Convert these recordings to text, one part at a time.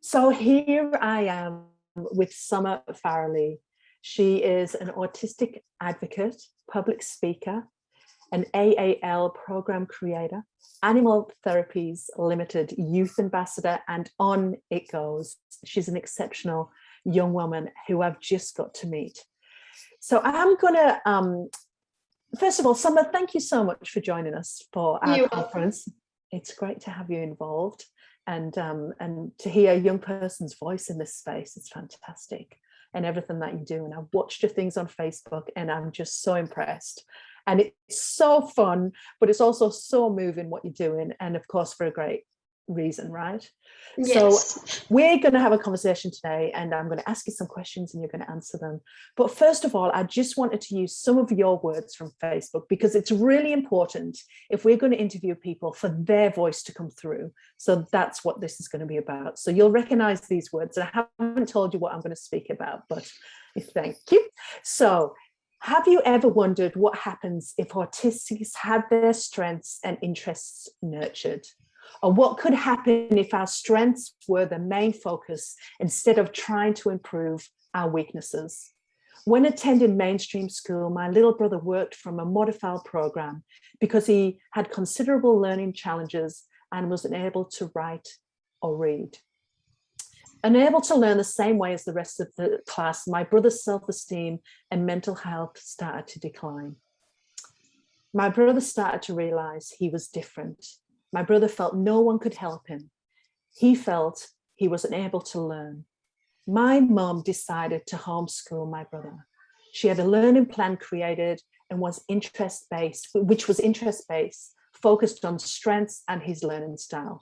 So here I am with Summer Farrelly. She is an autistic advocate, public speaker, an AAL program creator, Animal Therapies Limited youth ambassador, and on it goes. She's an exceptional young woman who I've just got to meet. So I'm going to, first of all, Summer, thank you so much for joining us for our conference. It's great to have you involved. And to hear a young person's voice in this space is fantastic, and everything that you do. And I've watched your things on Facebook and I'm just so impressed. And it's so fun, but it's also so moving what you're doing. And of course, for a great reason, right? Yes. So we're going to have a conversation today, and I'm going to ask you some questions and you're going to answer them. But first of all, I just wanted to use some of your words from Facebook, because it's really important if we're going to interview people for their voice to come through. So that's what this is going to be about. So you'll recognize these words. And I haven't told you what I'm going to speak about, but thank you. So have you ever wondered what happens if autistics had their strengths and interests nurtured? Or what could happen if our strengths were the main focus instead of trying to improve our weaknesses? When attending mainstream school, my little brother worked from a modified program because he had considerable learning challenges and was unable to write or read. Unable to learn the same way as the rest of the class, my brother's self-esteem and mental health started to decline. My brother started to realize he was different. My brother felt no one could help him. He felt he was unable to learn. My mom decided to homeschool my brother. She had a learning plan created and was interest-based, focused on strengths and his learning style.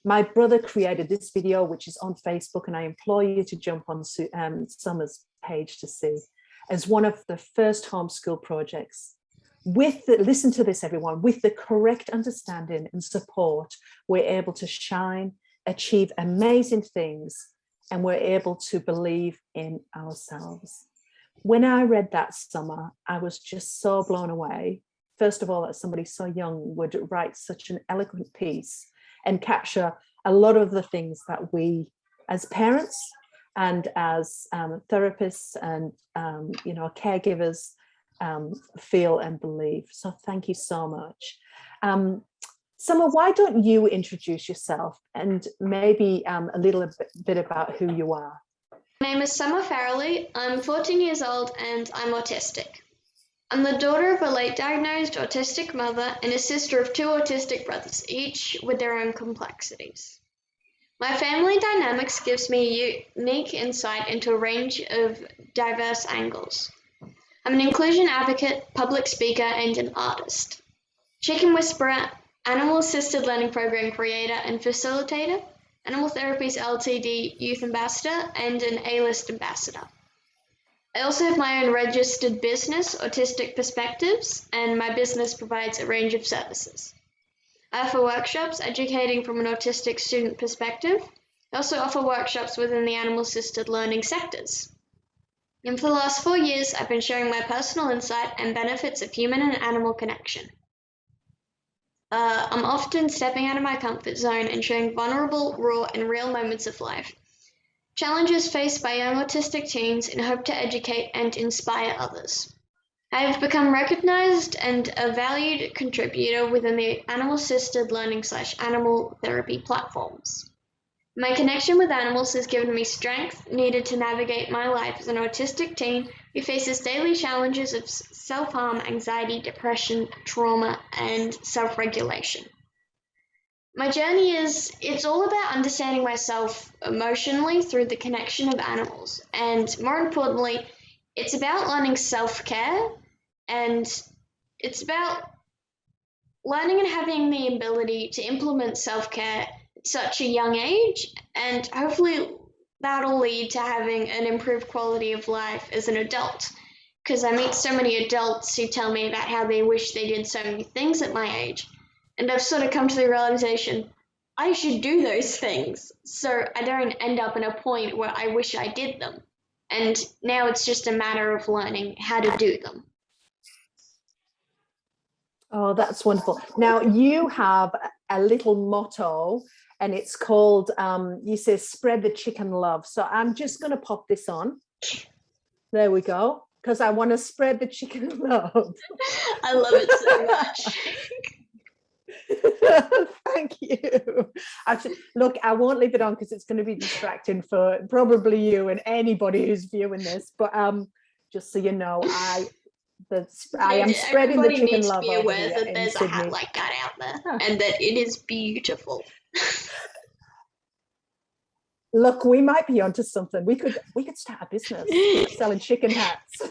My brother created this video, which is on Facebook, and I implore you to jump on Summer's page to see, as one of the first homeschool projects. Listen to this, everyone, with the correct understanding and support, we're able to shine, achieve amazing things, and we're able to believe in ourselves. When I read that, Summer, I was just so blown away. First of all, that somebody so young would write such an eloquent piece and capture a lot of the things that we as parents and as therapists and caregivers feel and believe. So thank you so much. Summer, why don't you introduce yourself and maybe a little bit about who you are? My name is Summer Farrelly. I'm 14 years old and I'm autistic. I'm the daughter of a late diagnosed autistic mother and a sister of two autistic brothers, each with their own complexities. My family dynamics gives me unique insight into a range of diverse angles. I'm an inclusion advocate, public speaker, and an artist. Chicken Whisperer, Animal Assisted Learning Program creator and facilitator, Animal Therapies Ltd youth ambassador, and an A-list ambassador. I also have my own registered business, Autistic Perspectives, and my business provides a range of services. I offer workshops educating from an autistic student perspective. I also offer workshops within the animal assisted learning sectors. And for the last 4 years, I've been sharing my personal insight and benefits of human and animal connection. I'm often stepping out of my comfort zone and sharing vulnerable, raw, and real moments of life. Challenges faced by young autistic teens in hope to educate and inspire others. I have become recognized and a valued contributor within the animal-assisted learning/animal therapy platforms. My connection with animals has given me strength needed to navigate my life as an autistic teen who faces daily challenges of self-harm, anxiety, depression, trauma, and self-regulation. My journey it's all about understanding myself emotionally through the connection of animals. And more importantly, it's about learning self-care, and it's about learning and having the ability to implement self-care at such a young age, and hopefully that'll lead to having an improved quality of life as an adult. Because I meet so many adults who tell me about how they wish they did so many things at my age. And I've sort of come to the realization, I should do those things so I don't end up in a point where I wish I did them. And now it's just a matter of learning how to do them. Oh, that's wonderful. Now, you have a little motto and it's called, you say, Spread the Chicken Love. So I'm just going to pop this on. There we go. Because I want to spread the chicken love. I love it so much. Thank you. Actually, look, I won't leave it on because it's going to be distracting for probably you and anybody who's viewing this. But just so you know, I am spreading the chicken love. Everybody needs to be aware that there's a hat like that out there, and that it is beautiful. Look, we might be onto something. We could start a business selling chicken hats.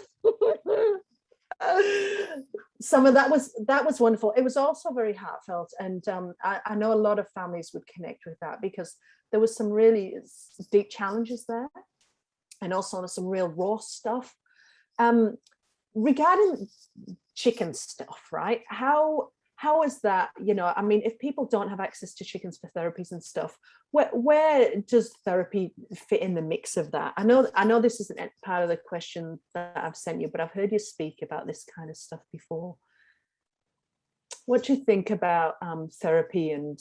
Some of that was wonderful. It was also very heartfelt, and I know a lot of families would connect with that because there was some really deep challenges there, and also some real raw stuff. Regarding chicken stuff, right? How is that? I mean, if people don't have access to chickens for therapies and stuff, where does therapy fit in the mix of that? I know this isn't part of the question that I've sent you, but I've heard you speak about this kind of stuff before. What do you think about therapy and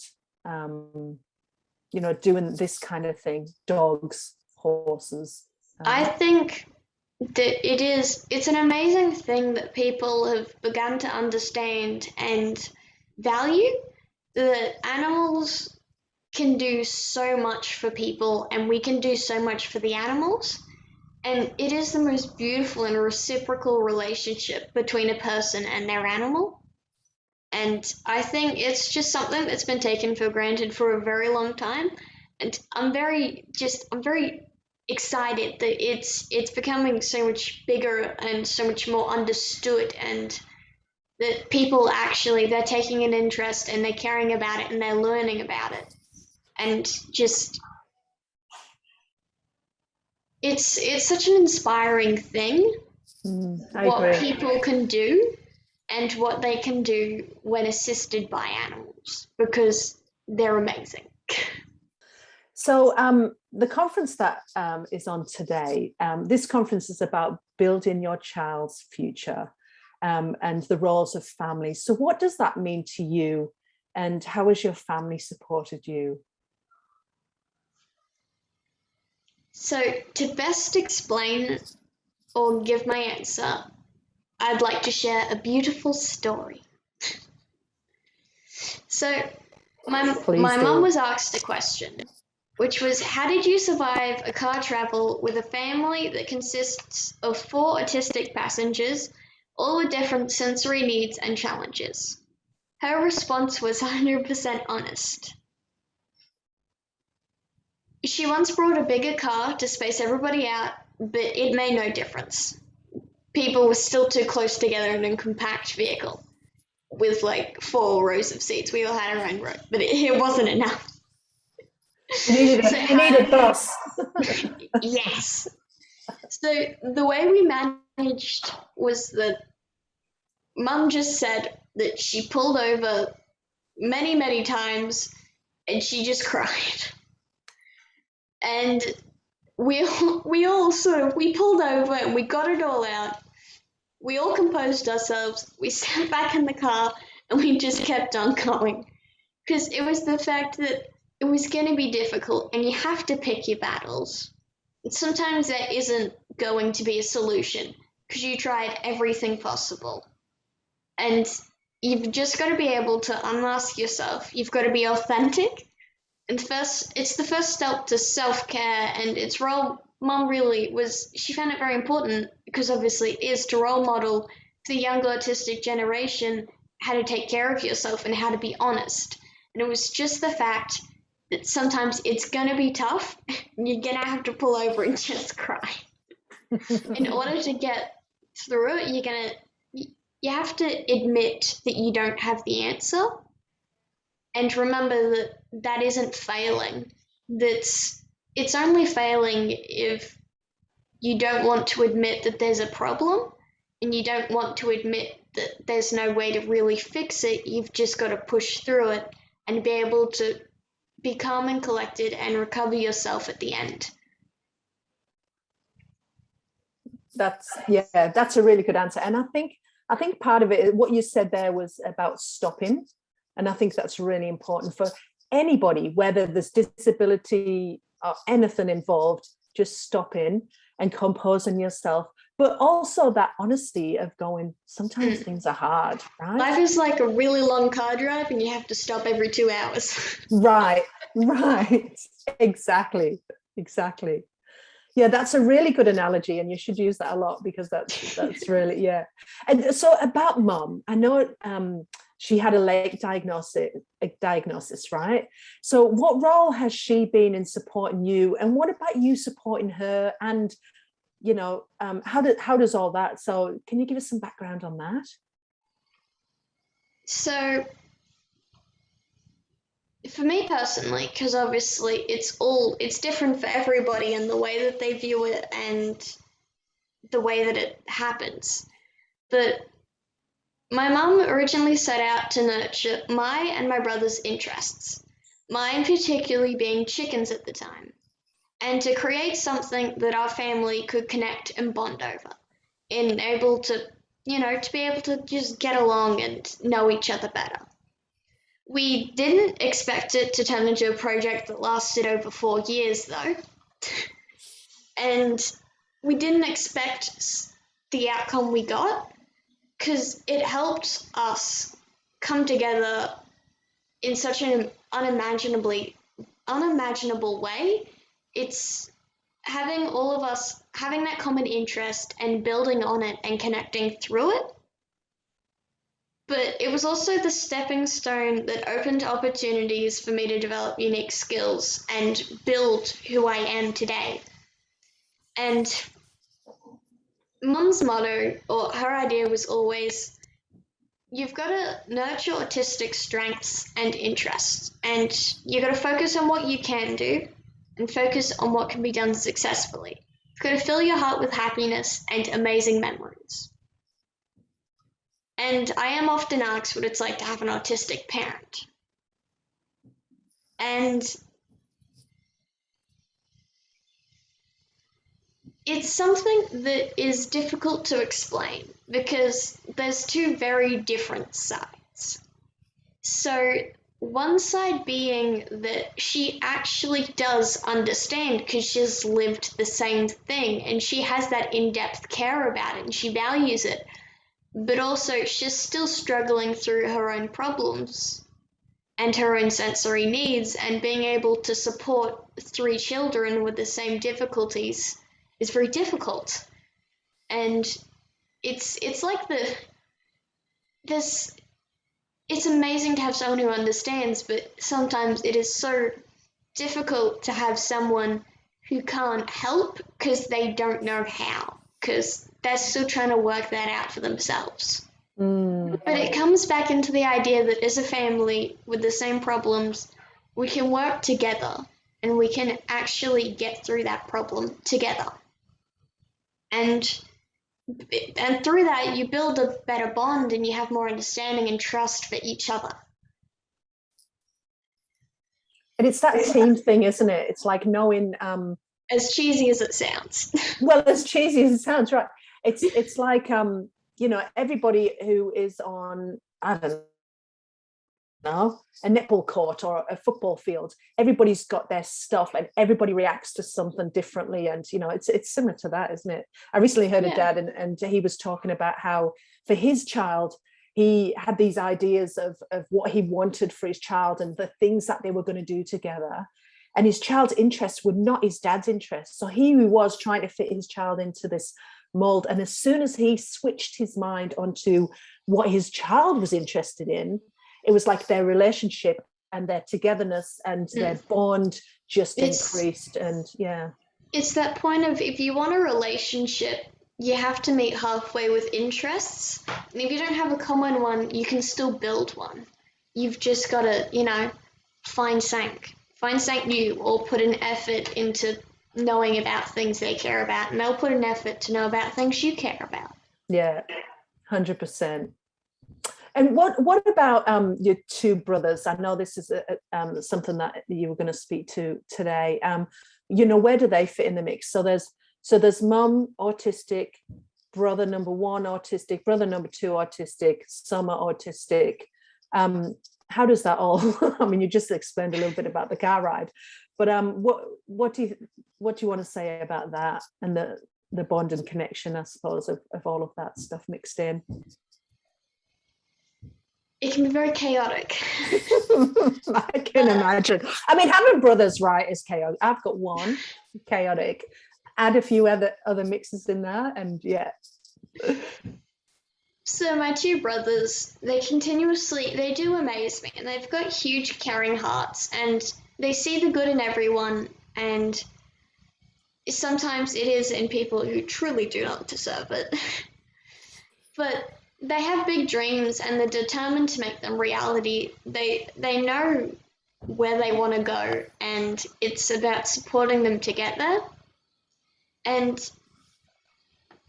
doing this kind of thing? Dogs, horses. I think that it's an amazing thing that people have begun to understand and value, that animals can do so much for people and we can do so much for the animals, and it is the most beautiful and reciprocal relationship between a person and their animal. And I think it's just something that's been taken for granted for a very long time, and I'm very excited that it's becoming so much bigger and so much more understood, and that people actually, they're taking an interest and they're caring about it and they're learning about it, and just it's such an inspiring thing. What agree. people can do and what they can do when assisted by animals, because they're amazing. So the conference that is on today, this conference is about building your child's future and the roles of families. So what does that mean to you, and how has your family supported you? So to best explain or give my answer, I'd like to share a beautiful story. So my mum was asked a question, which was, how did you survive a car travel with a family that consists of 4 autistic passengers, all with different sensory needs and challenges? Her response was 100% honest. She once brought a bigger car to space everybody out, but it made no difference. People were still too close together in a compact vehicle with like 4 rows of seats. We all had our own row, but it wasn't enough. You needed a bus. Yes. So the way we managed was that Mum just said that she pulled over many, many times and she just cried. And we pulled over and we got it all out. We all composed ourselves. We sat back in the car and we just kept on going. Because it was the fact that it was going to be difficult and you have to pick your battles. And sometimes there isn't going to be a solution because you tried everything possible. And you've just got to be able to unmask yourself. You've got to be authentic. And it's the first step to self-care, and its role, Mum really was, she found it very important because obviously it is to role model to the younger autistic generation how to take care of yourself and how to be honest. And it was just the fact that sometimes it's going to be tough. You're going to have to pull over and just cry. In order to get through it, you have to admit that you don't have the answer. And remember that isn't failing. It's only failing if you don't want to admit that there's a problem and you don't want to admit that there's no way to really fix it. You've just got to push through it and be able to be calm and collected and recover yourself at the end. That's a really good answer. And I think part of it, what you said there was about stopping. And I think that's really important for anybody, whether there's disability or anything involved, just stop in and composing yourself. But also that honesty of going, sometimes things are hard, right? Life is like a really long car drive and you have to stop every 2 hours. Right. Exactly. Yeah, that's a really good analogy, and you should use that a lot, because that's really, yeah. And so about mom, I know she had a late diagnosis, right? So what role has she been in supporting you, and what about you supporting her? And how does all that? So can you give us some background on that? So for me personally, because obviously it's different for everybody in the way that they view it and the way that it happens. But my mum originally set out to nurture my and my brother's interests, mine particularly being chickens at the time, and to create something that our family could connect and bond over, and able to, to be able to just get along and know each other better. We didn't expect it to turn into a project that lasted over 4 years, though. And we didn't expect the outcome we got, because it helped us come together in such an unimaginable way. It's having all of us having that common interest and building on it and connecting through it. But it was also the stepping stone that opened opportunities for me to develop unique skills and build who I am today. And Mum's motto, or her idea, was always, you've got to nurture autistic strengths and interests, and you've got to focus on what you can do and focus on what can be done successfully. You've got to fill your heart with happiness and amazing memories. And I am often asked what it's like to have an autistic parent. And it's something that is difficult to explain, because there's two very different sides. So one side being that she actually does understand, because she's lived the same thing and she has that in-depth care about it and she values it. But also she's still struggling through her own problems and her own sensory needs, and being able to support 3 children with the same difficulties is very difficult. And it's like it's amazing to have someone who understands, but sometimes it is so difficult to have someone who can't help because they don't know how, because they're still trying to work that out for themselves. But it comes back into the idea that as a family with the same problems, we can work together and we can actually get through that problem together. And through that, you build a better bond and you have more understanding and trust for each other. And it's that team thing, isn't it? It's like knowing... as cheesy as it sounds. Well, as cheesy as it sounds, right? It's like, everybody who is on, I don't know, a netball court or a football field, everybody's got their stuff and everybody reacts to something differently. And, it's similar to that, isn't it? I recently heard a dad and he was talking about how for his child, he had these ideas of what he wanted for his child and the things that they were going to do together. And his child's interests were not his dad's interests. So he was trying to fit his child into this mold. And as soon as he switched his mind onto what his child was interested in, it was like their relationship and their togetherness and their bond just increased. And it's that point of, if you want a relationship, you have to meet halfway with interests. And if you don't have a common one, you can still build one. You've just got to, find something new, or put an effort into knowing about things they care about, and they'll put an effort to know about things you care about. Yeah, 100%. And what about your 2 brothers? I know this is something that you were going to speak to today. Where do they fit in the mix? So there's mum autistic, brother number 1 autistic, brother number 2 autistic, some are autistic. how does that all I mean, you just explained a little bit about the car ride, but what do you want to say about that, and the bond and connection, I suppose, of all of that stuff mixed in? It can be very chaotic. I can imagine. I mean, having brothers, right, is chaotic. I've got one, chaotic. Add a few other mixes in there, and yeah. So my two brothers, they do amaze me, and they've got huge caring hearts, and they see the good in everyone, and sometimes it is in people who truly do not deserve it. But they have big dreams, and they're determined to make them reality. They know where they want to go, and it's about supporting them to get there. And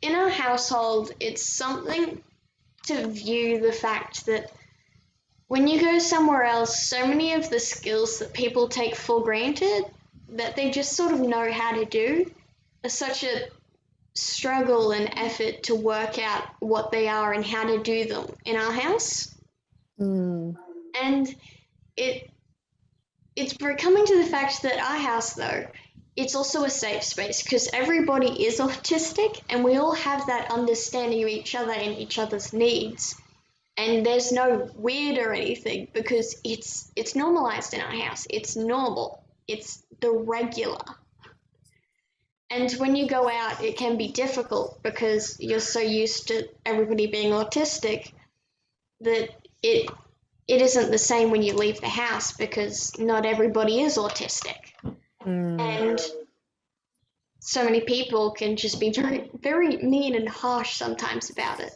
in our household, it's something to view the fact that when you go somewhere else, so many of the skills that people take for granted that they just sort of know how to do are such a struggle and effort to work out what they are and how to do them in our house. And it's coming to the fact that our house, though, it's also a safe space because everybody is autistic and we all have that understanding of each other and each other's needs. And there's no weird or anything because it's normalized in our house. It's normal. It's the regular. And when you go out, it can be difficult because you're so used to everybody being autistic that it isn't the same when you leave the house because not everybody is autistic. And so many people can just be very, very mean and harsh sometimes about it.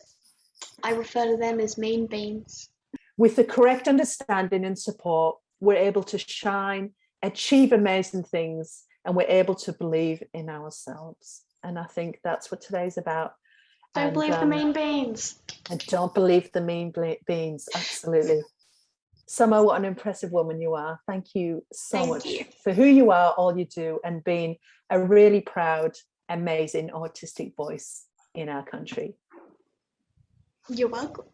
I refer to them as mean beans. With the correct understanding and support, we're able to shine, achieve amazing things, and we're able to believe in ourselves. And I think that's what today's about. Don't believe the mean beans. And don't believe the mean beans. Absolutely. Summer, what an impressive woman you are. Thank you so much for who you are, all you do, and being a really proud, amazing autistic voice in our country. You're welcome.